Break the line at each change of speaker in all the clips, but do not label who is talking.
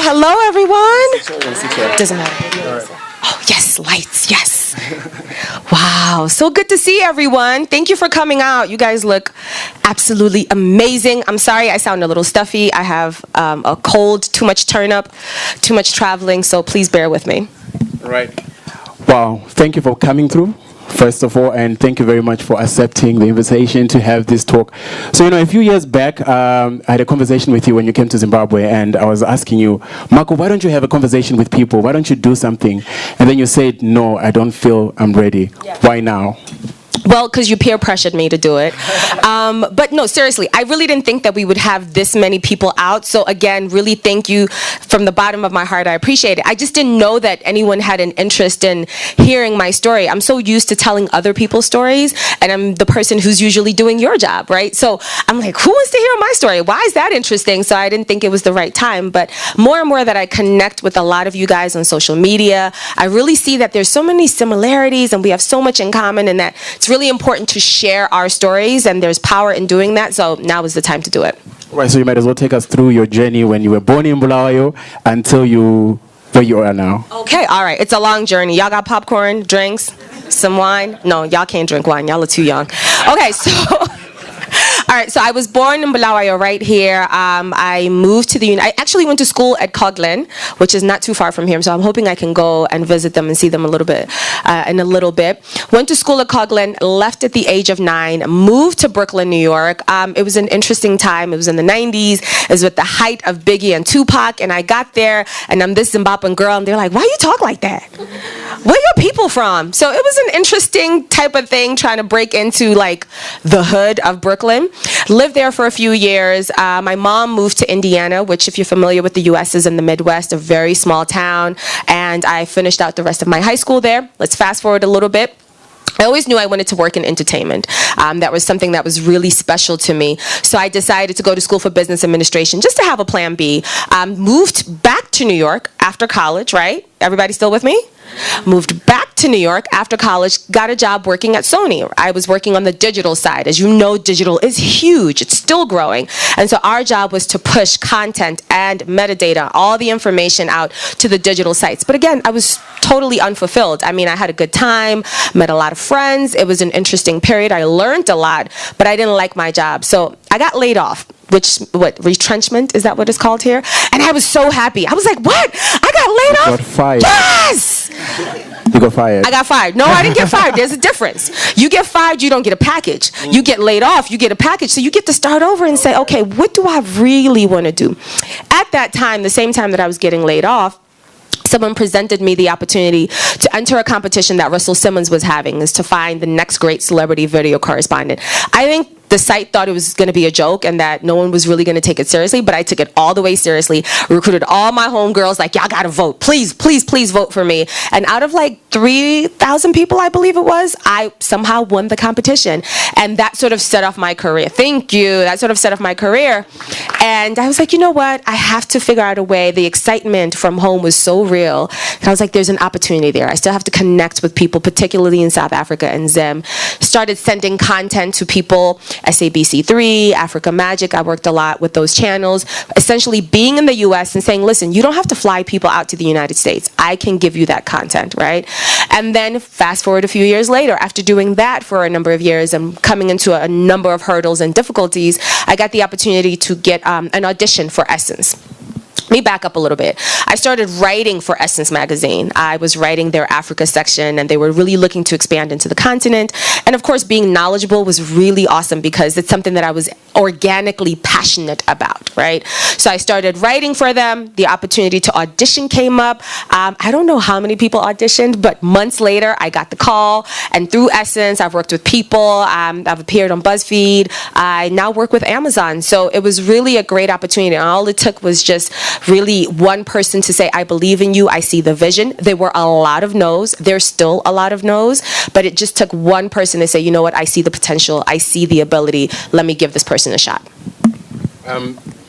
Hello, everyone. Doesn't matter. Oh, yes, lights, yes. Wow, so good to see everyone. Thank you for coming out. You guys look absolutely amazing. I'm sorry I sound a little stuffy. I have a cold, too much turn-up, too much traveling, so please bear with me.
Right. Wow, thank you for coming through, first of all, and thank you very much for accepting the invitation to have this talk. So, a few years back, I had a conversation with you when you came to Zimbabwe, and I was asking you, Marco, why don't you have a conversation with people? Why don't you do something? And then you said, no, I don't feel I'm ready. Yeah. Why now?
Well, because you peer pressured me to do it. But no, seriously, I really didn't think that we would have this many people out. So again, really thank you from the bottom of my heart. I appreciate it. I just didn't know that anyone had an interest in hearing my story. I'm so used to telling other people's stories, and I'm the person who's usually doing your job, right? So I'm like, who wants to hear my story? Why is that interesting? So I didn't think it was the right time. But more and more that I connect with a lot of you guys on social media, I really see that there's so many similarities and we have so much in common, and that it's really important to share our stories, and there's power in doing that, so now is the time to do it.
Right, so you might as well take us through your journey when you were born in Bulawayo until where you are now.
Okay, all right, it's a long journey. Y'all got popcorn, drinks, some wine? No, y'all can't drink wine, y'all are too young. Okay, so... All right, so I was born in Bulawayo right here. I moved to I actually went to school at Coglan, which is not too far from here, so I'm hoping I can go and visit them and see them a little bit in a little bit. Went to school at Coglan, left at the age of 9, moved to Brooklyn, New York. It was an interesting time. It was in the 90s. It was at the height of Biggie and Tupac, and I got there, and I'm this Zimbabwean girl, and they're like, why you talk like that? Where your people from? So it was an interesting type of thing, trying to break into like the hood of Brooklyn. Lived there for a few years. My mom moved to Indiana, which, if you're familiar with the U.S., is in the Midwest, a very small town. And I finished out the rest of my high school there. Let's fast forward a little bit. I always knew I wanted to work in entertainment. That was something that was really special to me. So I decided to go to school for business administration just to have a plan B. Moved back to New York after college, right? Everybody still with me? Moved back to New York after college, got a job working at Sony. I was working on the digital side. As you know, digital is huge. It's still growing. And so our job was to push content and metadata, all the information out to the digital sites. But again, I was totally unfulfilled. I mean, I had a good time, met a lot of friends. It was an interesting period. I learned a lot, but I didn't like my job. So I got laid off. Retrenchment, is that what it's called here? And I was so happy. I was like, what? I got laid off?
You got fired.
Yes!
You got fired.
I got fired. No, I didn't get fired. There's a difference. You get fired, you don't get a package. You get laid off, you get a package. So you get to start over and say, okay, what do I really want to do? At that time, the same time that I was getting laid off, someone presented me the opportunity to enter a competition that Russell Simmons was having, is to find the next great celebrity video correspondent. I think the site thought it was going to be a joke and that no one was really going to take it seriously, but I took it all the way seriously. Recruited all my homegirls, like, y'all got to vote. Please, please, please vote for me. And out of like 3,000 people, I believe it was, I somehow won the competition. And that sort of set off my career. Thank you. That sort of set off my career. And I was like, you know what? I have to figure out a way. The excitement from home was so real. And I was like, there's an opportunity there. I still have to connect with people, particularly in South Africa and Zim. Started sending content to people, SABC3, Africa Magic. I worked a lot with those channels. Essentially being in the US and saying, listen, you don't have to fly people out to the United States. I can give you that content, right? And then fast forward a few years later, after doing that for a number of years and coming into a number of hurdles and difficulties, I got the opportunity to get an audition for Essence. Let me back up a little bit. I started writing for Essence magazine. I was writing their Africa section, and they were really looking to expand into the continent. And of course, being knowledgeable was really awesome because it's something that I was organically passionate about, right? So I started writing for them. The opportunity to audition came up. I don't know how many people auditioned, but months later, I got the call. And through Essence, I've worked with people. I've appeared on BuzzFeed. I now work with Amazon. So it was really a great opportunity. And all it took was just really one person to say, I believe in you, I see the vision. There were a lot of no's. There's still a lot of no's, but it just took one person to say, you know what, I see the potential, I see the ability, let me give this person a shot.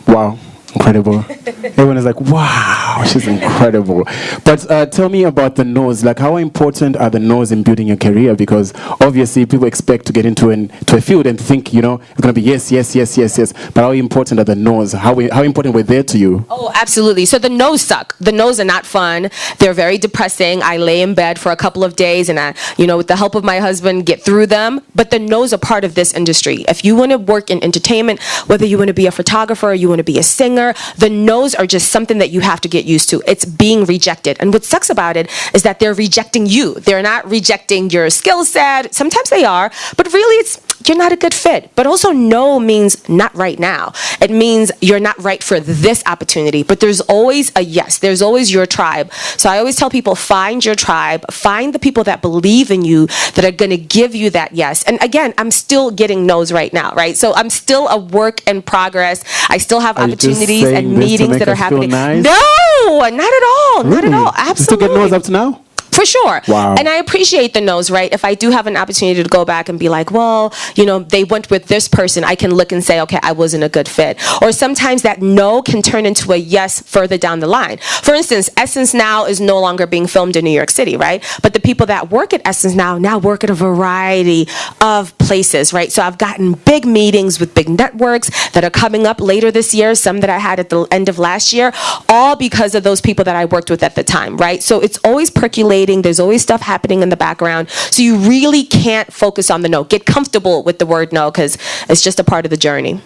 Wow, incredible. Everyone is like, wow. Wow, she's incredible. But tell me about the no's. Like, how important are the no's in building your career? Because obviously people expect to get into a field and think, you know, it's going to be yes, yes, yes, yes, yes. But how important are the no's? How important were they to you?
Oh, absolutely. So the no's suck. The no's are not fun. They're very depressing. I lay in bed for a couple of days and I, you know, with the help of my husband, get through them. But the no's are part of this industry. If you want to work in entertainment, whether you want to be a photographer or you want to be a singer, the no's are just something that you have to get used to. It's being rejected. And what sucks about it is that they're rejecting you. They're not rejecting your skill set. Sometimes they are, but really it's you're not a good fit. But also no means not right now. It means you're not right for this opportunity. But there's always a yes. There's always your tribe. So I always tell people, find your tribe. Find the people that believe in you, that are going to give you that yes. And again, I'm still getting no's right now, right? So I'm still a work in progress. I still have opportunities and meetings that are happening.
Nice?
No, not at all.
Really?
Not at all.
You
Absolutely.
still get no's up to now?
For sure.
Wow.
And I appreciate the no's, right? If I do have an opportunity to go back and be like, well, you know, they went with this person, I can look and say, okay, I wasn't a good fit. Or sometimes that no can turn into a yes further down the line. For instance, Essence Now is no longer being filmed in New York City, right? But the people that work at Essence now work at a variety of places, right? So I've gotten big meetings with big networks that are coming up later this year, some that I had at the end of last year, all because of those people that I worked with at the time, right? So it's always percolating. There's always stuff happening in the background. So you really can't focus on the no. Get comfortable with the word no, because it's just a part of the journey.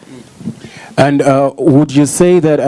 And would you say that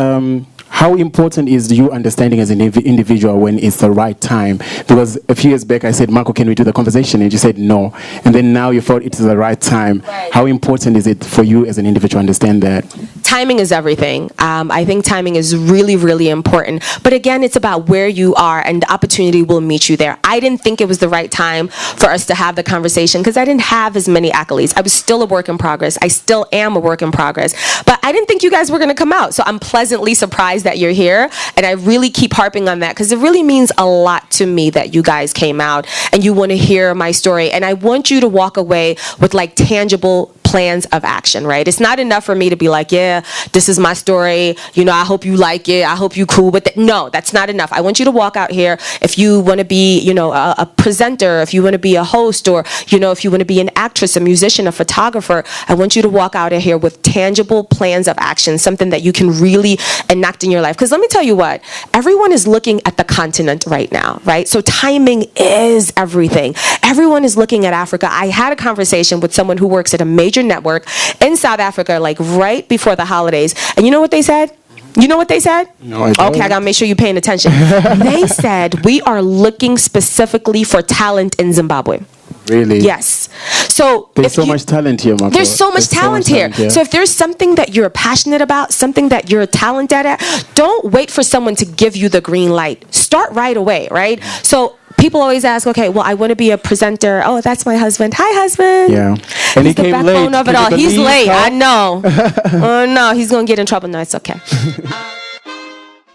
how important is you understanding as an individual when it's the right time? Because a few years back I said, Marco, can we do the conversation? And you said no. And then now you thought it's the right time.
Right.
How important is it for you as an individual to understand that?
Timing is everything. I think timing is really, really important. But again, it's about where you are, and the opportunity will meet you there. I didn't think it was the right time for us to have the conversation because I didn't have as many accolades. I was still a work in progress. I still am a work in progress. But I didn't think you guys were going to come out. So I'm pleasantly surprised that you're here. And I really keep harping on that because it really means a lot to me that you guys came out and you want to hear my story. And I want you to walk away with like tangible plans of action, right? It's not enough for me to be like, yeah, this is my story. You know, I hope you like it. I hope you cool with it. No, that's not enough. I want you to walk out here. If you want to be, you know, a presenter, if you want to be a host, or, you know, if you want to be an actress, a musician, a photographer, I want you to walk out of here with tangible plans of action, something that you can really enact in your life. Because let me tell you what, everyone is looking at the continent right now, right? So timing is everything. Everyone is looking at Africa. I had a conversation with someone who works at a major network in South Africa, like right before the holidays. And you know what they said? You know what they said?
No, I don't.
Okay, I gotta make sure you're paying attention. They said, we are looking specifically for talent in Zimbabwe.
Really?
Yes. So
There's so much talent here, Marco.
There's so much talent here. So if there's something that you're passionate about, something that you're talented at, don't wait for someone to give you the green light. Start right away, right? So people always ask, okay, well, I want to be a presenter. Oh, that's my husband. Hi, husband.
Yeah. And
He's
he came
the backbone
late.
of it
Can
all.
you
He's
believe
late.
how-
I know. Oh, no. He's going to get in trouble. No, it's okay.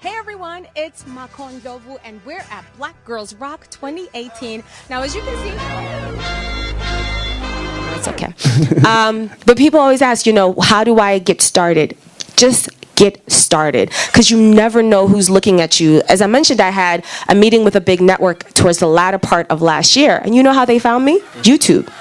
Hey everyone, it's Makon Dovu and we're at Black Girls Rock 2018. Now as you can see, it's okay. But people always ask, you know, how do I get started? Just get started, because you never know who's looking at you. As I mentioned, I had a meeting with a big network towards the latter part of last year, and you know how they found me? YouTube.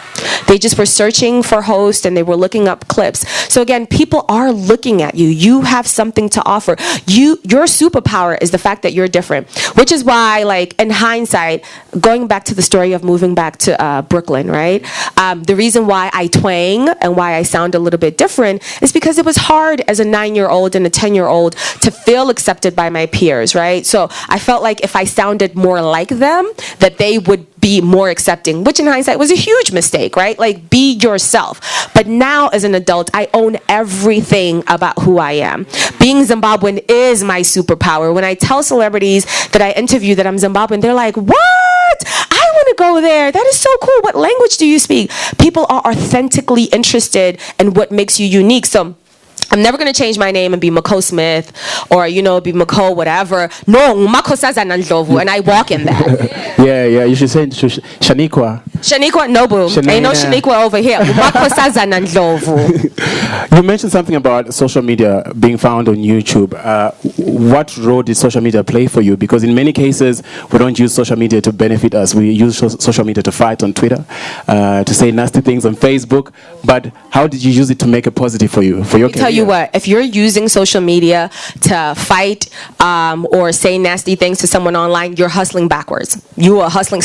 They just were searching for hosts and they were looking up clips. So again, people are looking at you. You have something to offer. Your superpower is the fact that you're different, which is why, like, in hindsight, going back to the story of moving back to Brooklyn, right? The reason why I twang and why I sound a little bit different is because it was hard as a 9-year-old and a 10-year-old to feel accepted by my peers, right? So I felt like if I sounded more like them, that they would be more accepting, which in hindsight was a huge mistake, right? Like, be yourself. But now as an adult, I own everything about who I am. Being Zimbabwean is my superpower. When I tell celebrities that I interview that I'm Zimbabwean, they're like, what? I want to go there. That is so cool. What language do you speak? People are authentically interested in what makes you unique. So I'm never going to change my name and be Mako Smith or, be Mako whatever. No, Mako Sazana Ndlovu, and I walk in that.
Yeah, you should say Shaniqua.
Shaniqua, no boo. Ain't no Shaniqua over here. Mako Sazana Ndlovu.
You mentioned something about social media being found on YouTube. What role did social media play for you? Because in many cases, we don't use social media to benefit us. We use social media to fight on Twitter, to say nasty things on Facebook. But how did you use it to make it positive for you, for your career?
Tell you what, if you're using social media to fight or say nasty things to someone online, you're hustling backwards. You are hustling.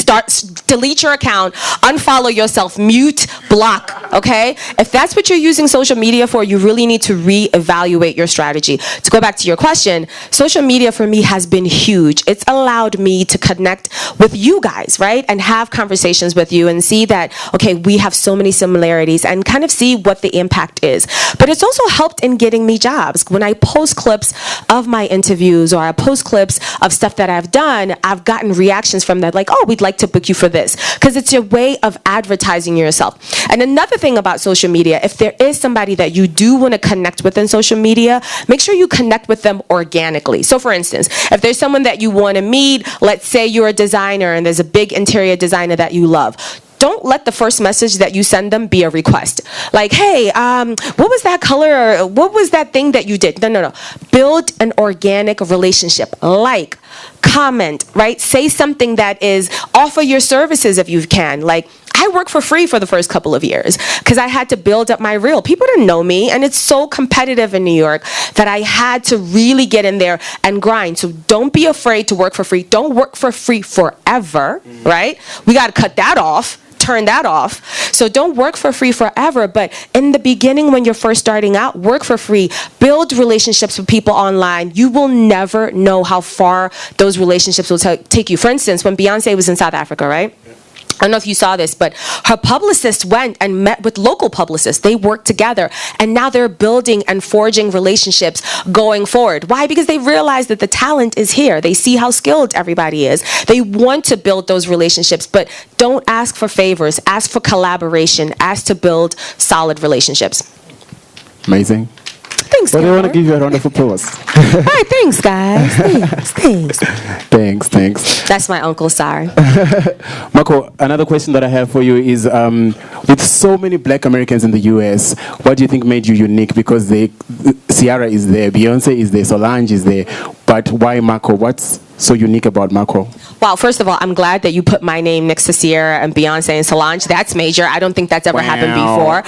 Delete your account, unfollow yourself, mute, block, okay? If that's what you're using social media for, you really need to reevaluate your strategy. To go back to your question, social media for me has been huge. It's allowed me to connect with you guys, right? And have conversations with you and see that, okay, we have so many similarities and kind of see what the impact is. But it's also helped in getting me jobs. When I post clips of my interviews or I post clips of stuff that I've done, I've gotten reactions from that like, oh, we'd like to book you for this. Because it's your way of advertising yourself. And another thing about social media, if there is somebody that you do want to connect with in social media, make sure you connect with them organically. So for instance, if there's someone that you want to meet, let's say you're a designer and there's a big interior designer that you love, don't let the first message that you send them be a request. Like, hey, what was that color? Or what was that thing that you did? No. Build an organic relationship. Like, comment, right? Say something that is, offer your services if you can. Like, I worked for free for the first couple of years because I had to build up my reel. People didn't know me, and it's so competitive in New York that I had to really get in there and grind. So don't be afraid to work for free. Don't work for free forever, right? We got to cut that off. Turn that off. So don't work for free forever, but in the beginning when you're first starting out, work for free. Build relationships with people online. You will never know how far those relationships will take you. For instance, when Beyonce was in South Africa, right? I don't know if you saw this, but her publicist went and met with local publicists. They worked together, and now they're building and forging relationships going forward. Why? Because they realize that the talent is here. They see how skilled everybody is. They want to build those relationships, but don't ask for favors. Ask for collaboration. Ask to build solid relationships.
Amazing.
Thanks,
Well, I want to give you a round of applause.
All right, thanks, guys.
Thanks.
That's my uncle, sorry.
Mako, another question that I have for you is, with so many black Americans in the US, what do you think made you unique? Because Ciara is there, Beyonce is there, Solange is there, but why Mako? What's so unique about Mako?
Well, first of all, I'm glad that you put my name next to Ciara and Beyonce and Solange. That's major. I don't think that's ever happened before.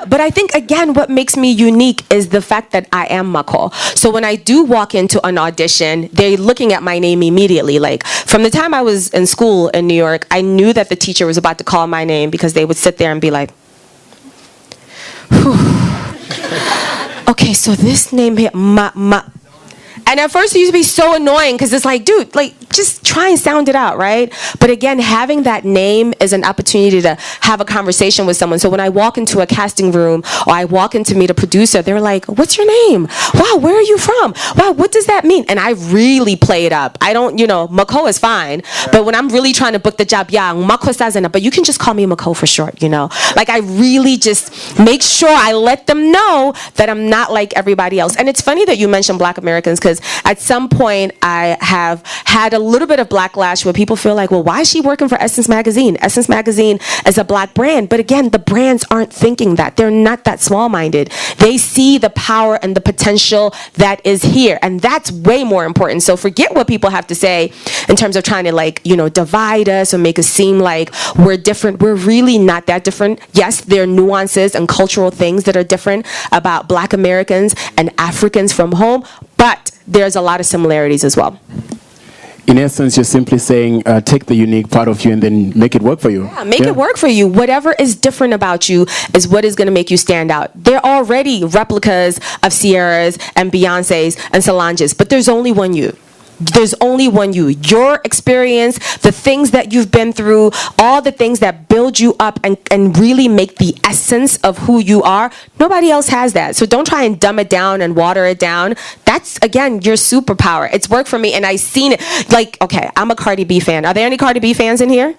But I think, again, what makes me unique is the fact that I am Mako. So when I do walk into an audition, they're looking at my name immediately. Like, from the time I was in school in New York, I knew that the teacher was about to call my name because they would sit there and be like, okay, so this name here, And at first it used to be so annoying because it's like, dude, like, just try and sound it out, right? But again, having that name is an opportunity to have a conversation with someone. So when I walk into a casting room or I walk in to meet a producer, they're like, what's your name? Wow, where are you from? Wow, what does that mean? And I really play it up. I don't, Mako is fine. But when I'm really trying to book the job, yeah, Mako Sazana, but you can just call me Mako for short, Like, I really just make sure I let them know that I'm not like everybody else. And it's funny that you mentioned Black Americans, because at some point I have had a little bit of backlash where people feel like, well, why is she working for Essence Magazine? Essence Magazine is a black brand. But again, the brands aren't thinking that. They're not that small-minded. They see the power and the potential that is here. And that's way more important. So forget what people have to say in terms of trying to divide us or make us seem like we're different. We're really not that different. Yes, there are nuances and cultural things that are different about Black Americans and Africans from home, but there's a lot of similarities as well.
In essence, you're simply saying, take the unique part of you and then make it work for you.
Yeah, make it work for you. Whatever is different about you is what is going to make you stand out. They're already replicas of Ciara's and Beyonce's and Solange's, but there's only one you. There's only one you. Your experience, the things that you've been through, all the things that build you up and really make the essence of who you are, nobody else has that. So don't try and dumb it down and water it down. That's, again, your superpower. It's worked for me, and I've seen it. Like, okay, I'm a Cardi B fan. Are there any Cardi B fans in here?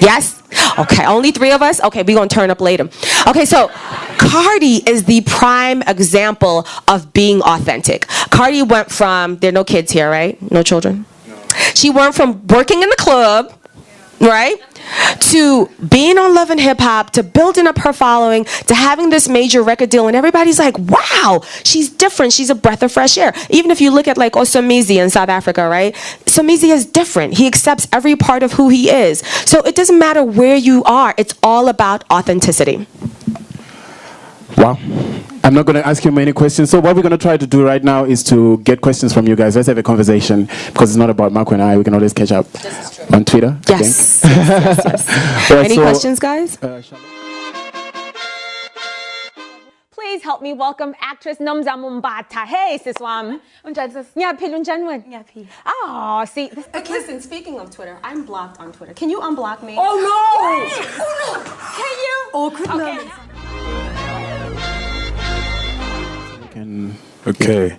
Yes? Okay, only 3 of us? Okay, we're going to turn up later. Okay, so Cardi is the prime example of being authentic. Cardi went from, there are no kids here, right? No children? No. She went from working in the club, right, to being on Love and Hip Hop, to building up her following, to having this major record deal, and everybody's like, wow, she's different, she's a breath of fresh air. Even if you look at like Osamizi in South Africa, right, Somizi is different. He accepts every part of who he is. So it doesn't matter where you are, it's all about authenticity.
Wow. I'm not going to ask you many questions. So what we're going to try to do right now is to get questions from you guys. Let's have a conversation, because it's not about Marco and I. We can always catch up on Twitter.
Yes. Yes.
Right,
Any
so,
questions, guys?
Please help me welcome actress Nomza Mumbata. Hey, Siswam. Oh, see.
Okay, listen, speaking of Twitter, I'm blocked on Twitter. Can you unblock me?
Oh, no. Oh, no. Can you?
Oh, goodness.
Okay.
Okay.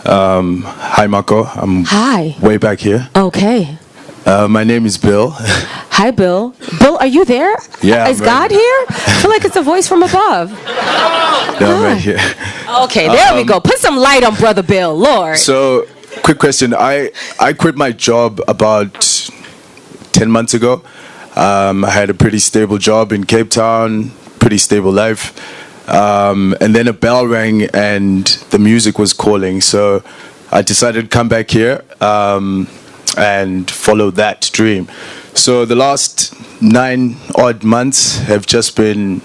Hi, Marco. I'm
Hi.
way back here.
Okay.
My name is Bill.
Hi, Bill. Bill, are you there?
Yeah,
Is
I'm
God
right
here? I feel like it's a voice from above.
Yeah, I'm right here.
Okay, there we go. Put some light on Brother Bill, Lord.
So, quick question. I quit my job about 10 months ago. I had a pretty stable job in Cape Town, pretty stable life. And then a bell rang and the music was calling. So I decided to come back here and follow that dream. So the last 9 odd months have just been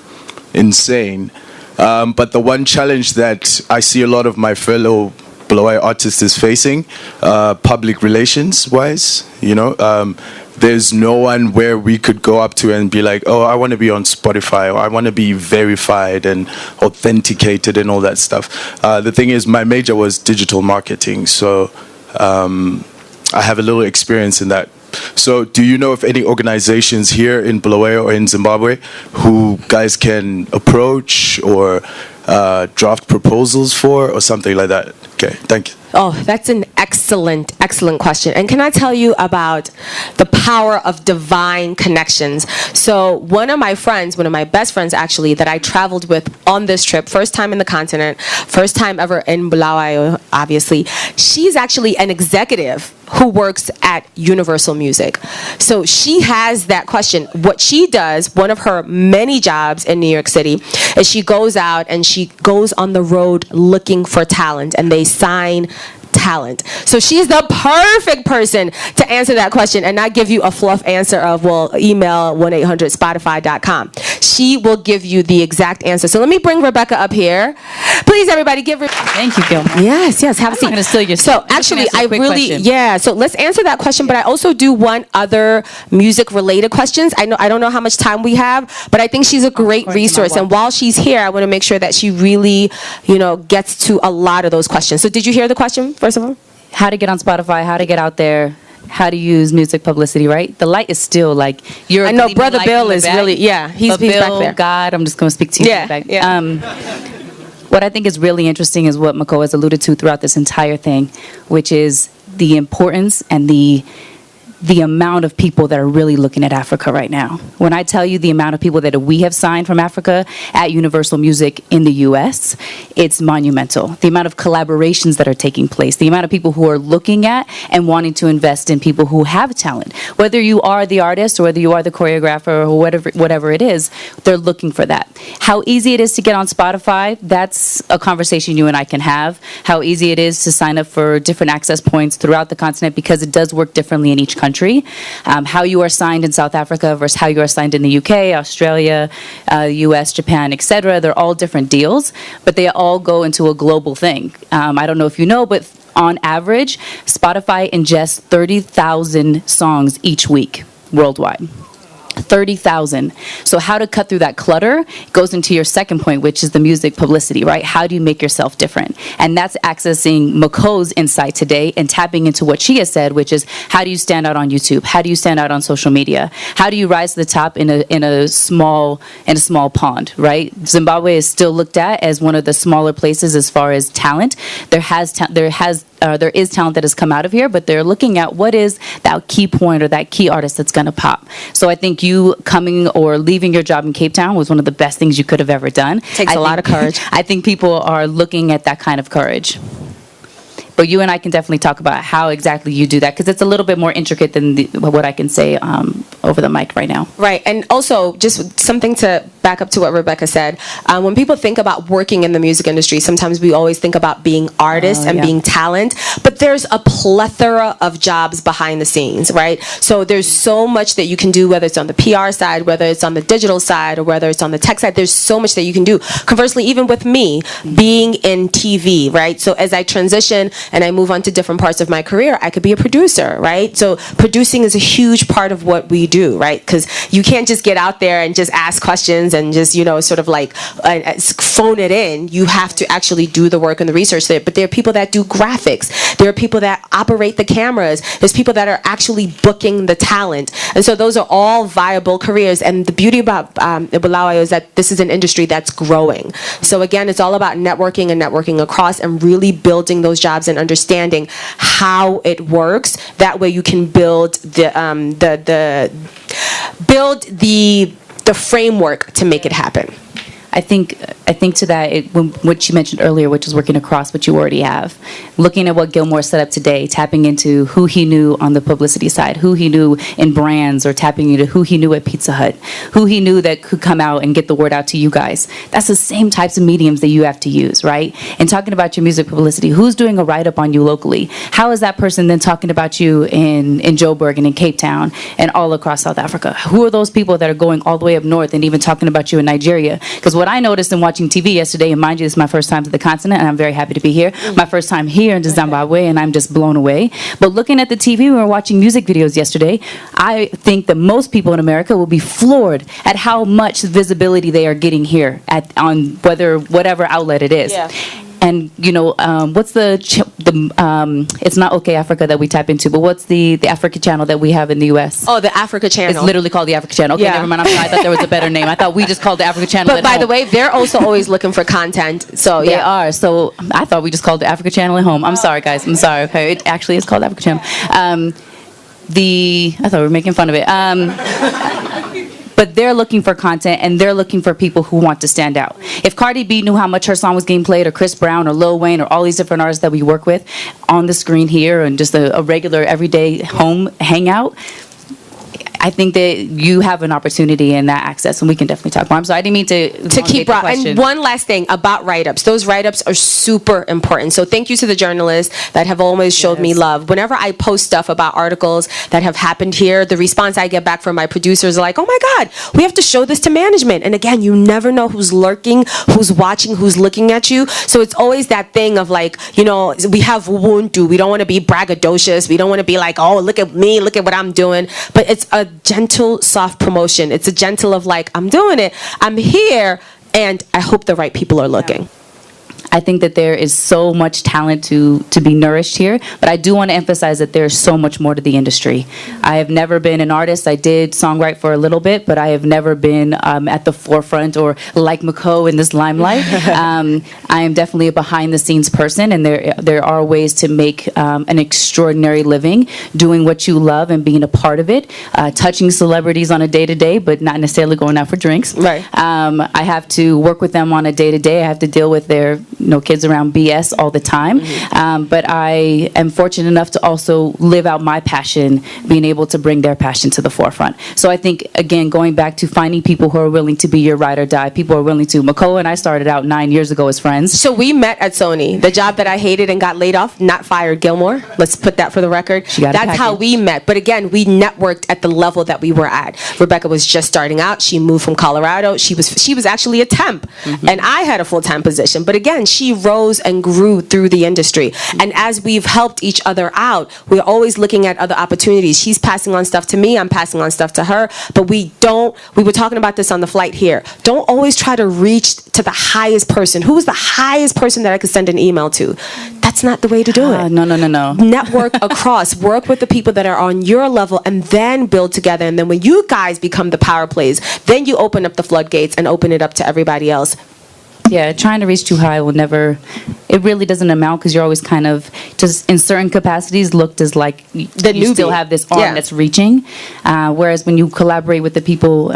insane. But the one challenge that I see a lot of my fellow Bulawayo artists is facing, public relations wise, there's no one where we could go up to and be like, oh, I want to be on Spotify, or I want to be verified and authenticated and all that stuff. The thing is, my major was digital marketing, so I have a little experience in that. So do you know of any organizations here in Bulawayo or in Zimbabwe who guys can approach or draft proposals for or something like that? Okay, thank you.
Oh, that's an excellent, excellent question. And can I tell you about the power of divine connections? So one of my friends, one of my best friends actually, that I traveled with on this trip, first time in the continent, first time ever in Bulawayo, obviously, she's actually an executive who works at Universal Music. So she has that question. What she does, one of her many jobs in New York City, is she goes out and she goes on the road looking for talent, and they sign talent. So she's the perfect person to answer that question and not give you a fluff answer of, well, email 1-800-Spotify.com. She will give you the exact answer. So let me bring Rebecca up here. Please, everybody, give her.
Thank you, Gilmore.
Yes, have a seat.
I'm not going to steal your
So
seat.
actually, I really,
question.
so let's answer that question, but I also do want other music-related questions. I don't know how much time we have, but I think she's a great resource. And while she's here, I want to make sure that she really, gets to a lot of those questions. So did you hear the question, first of all?
How to get on Spotify, how to get out there, how to use music publicity, right? The light is still like, you're.
I know Brother Bill is really, he's
Bill,
back there.
God, I'm just going to speak to you. What I think is really interesting is what Mako has alluded to throughout this entire thing, which is the importance and the amount of people that are really looking at Africa right now. When I tell you the amount of people that we have signed from Africa at Universal Music in the US, it's monumental. The amount of collaborations that are taking place, the amount of people who are looking at and wanting to invest in people who have talent. Whether you are the artist or whether you are the choreographer or whatever it is, they're looking for that. How easy it is to get on Spotify, that's a conversation you and I can have. How easy it is to sign up for different access points throughout the continent, because it does work differently in each country. How you are signed in South Africa versus how you are signed in the UK, Australia, US, Japan, etc. They're all different deals, but they all go into a global thing. I don't know if you know, but on average, Spotify ingests 30,000 songs each week worldwide. 30,000. So how to cut through that clutter goes into your second point, which is the music publicity, right? How do you make yourself different? And that's accessing Mako's insight today and tapping into what she has said, which is, how do you stand out on YouTube? How do you stand out on social media? How do you rise to the top in a small pond, right? Zimbabwe is still looked at as one of the smaller places as far as talent. There has there is talent that has come out of here, but they're looking at what is that key point or that key artist that's going to pop. So I think you coming or leaving your job in Cape Town was one of the best things you could have ever done.
Takes a lot of courage.
I think people are looking at that kind of courage. But you and I can definitely talk about how exactly you do that, because it's a little bit more intricate than what I can say over the mic right now.
Right, and also just something to back up to what Rebecca said. When people think about working in the music industry, sometimes we always think about being artists and being talent, but there's a plethora of jobs behind the scenes, right? So there's so much that you can do, whether it's on the PR side, whether it's on the digital side, or whether it's on the tech side. There's so much that you can do. Conversely, even with me being in TV, right? So as I transition and I move on to different parts of my career, I could be a producer, right? So producing is a huge part of what we do, right? Because you can't just get out there and just ask questions and just, sort of like phone it in. You have to actually do the work and the research there. But there are people that do graphics. There are people that operate the cameras. There's people that are actually booking the talent. And so those are all viable careers. And the beauty about Bulawayo is that this is an industry that's growing. So again, it's all about networking and networking across and really building those jobs and understanding how it works. That way you can build the framework to make it happen.
I think to that, what you mentioned earlier, which is working across what you already have, looking at what Gilmore set up today, tapping into who he knew on the publicity side, who he knew in brands, or tapping into who he knew at Pizza Hut, who he knew that could come out and get the word out to you guys. That's the same types of mediums that you have to use, right? And talking about your music publicity, who's doing a write-up on you locally? How is that person then talking about you in Joburg and in Cape Town and all across South Africa? Who are those people that are going all the way up north and even talking about you in Nigeria? Because what I noticed in watching TV yesterday, and mind you, this is my first time to the continent, and I'm very happy to be here. My first time here in Zimbabwe, and I'm just blown away. But looking at the TV, we were watching music videos yesterday. I think that most people in America will be floored at how much visibility they are getting here on whatever outlet it is. Yeah. And what's it's not OK Africa that we tap into, but what's the Africa channel that we have in the US?
Oh, the Africa channel.
It's literally called the Africa channel. Okay, never mind. I'm sorry. I thought there was a better name. I thought we just called the Africa channel.
But by the way, they're also always looking for content. So
they are. So I thought we just called the Africa channel at home. I'm sorry, guys. I'm sorry. Okay, it actually is called Africa channel. I thought we were making fun of it. But they're looking for content, and they're looking for people who want to stand out. If Cardi B knew how much her song was getting played, or Chris Brown, or Lil Wayne, or all these different artists that we work with on the screen here, and just a regular everyday home hangout, I think that you have an opportunity in that access, and we can definitely talk more. I'm sorry, I didn't mean to
keep broad. And one last thing about write-ups. Those write-ups are super important. So thank you to the journalists that have always showed me love. Whenever I post stuff about articles that have happened here, the response I get back from my producers are like, oh my God, we have to show this to management. And again, you never know who's lurking, who's watching, who's looking at you. So it's always that thing of like, we have Ubuntu. We don't want to be braggadocious. We don't want to be like, oh, look at me, look at what I'm doing. But it's a gentle, soft promotion. It's a gentle of like, I'm doing it, I'm here, and I hope the right people are looking.
I think that there is so much talent to be nourished here, but I do want to emphasize that there's so much more to the industry. I have never been an artist. I did songwrite for a little bit, but I have never been at the forefront or like Mako in this limelight. I am definitely a behind-the-scenes person, and there are ways to make an extraordinary living doing what you love and being a part of it, touching celebrities on a day-to-day, but not necessarily going out for drinks.
Right.
I have to work with them on a day-to-day. I have to deal with their kids around BS all the time. But I am fortunate enough to also live out my passion, being able to bring their passion to the forefront. So I think, again, going back to finding people who are willing to be your ride or die, people who are willing to. Mako and I started out 9 years ago as friends.
So we met at Sony. The job that I hated and got laid off, not fired, Gilmore. Let's put that for the record. That's how we met. But again, we networked at the level that we were at. Rebecca was just starting out. She moved from Colorado. She was actually a temp. And I had a full-time position. But again, she rose and grew through the industry. And as we've helped each other out, we're always looking at other opportunities. She's passing on stuff to me, I'm passing on stuff to her, but we were talking about this on the flight here. Don't always try to reach to the highest person. Who is the highest person that I could send an email to? That's not the way to do it.
No.
Network across. Work with the people that are on your level, and then build together. And then when you guys become the power plays, then you open up the floodgates and open it up to everybody else.
Yeah, trying to reach too high will never, it really doesn't amount because you're always kind of, just in certain capacities, looked as like you still
newbie.
have this arm
Yeah.
that's reaching. Whereas when you collaborate with the people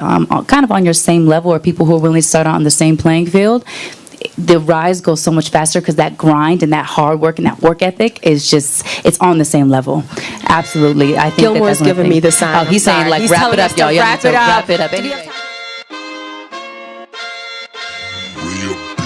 kind of on your same level or people who are willing to start out on the same playing field, the rise goes so much faster because that grind and that hard work and that work ethic is just, it's on the same level. Absolutely. I think
Gilmore's
that's one of the
giving me
things.
the sign.
Oh, he's
I'm
saying
sorry.
like
He's
wrap
telling
it
us
up,
to
y'all. Y'all
wrap
need to
it up.
wrap it up.
Do we
Anyway.
have time?
We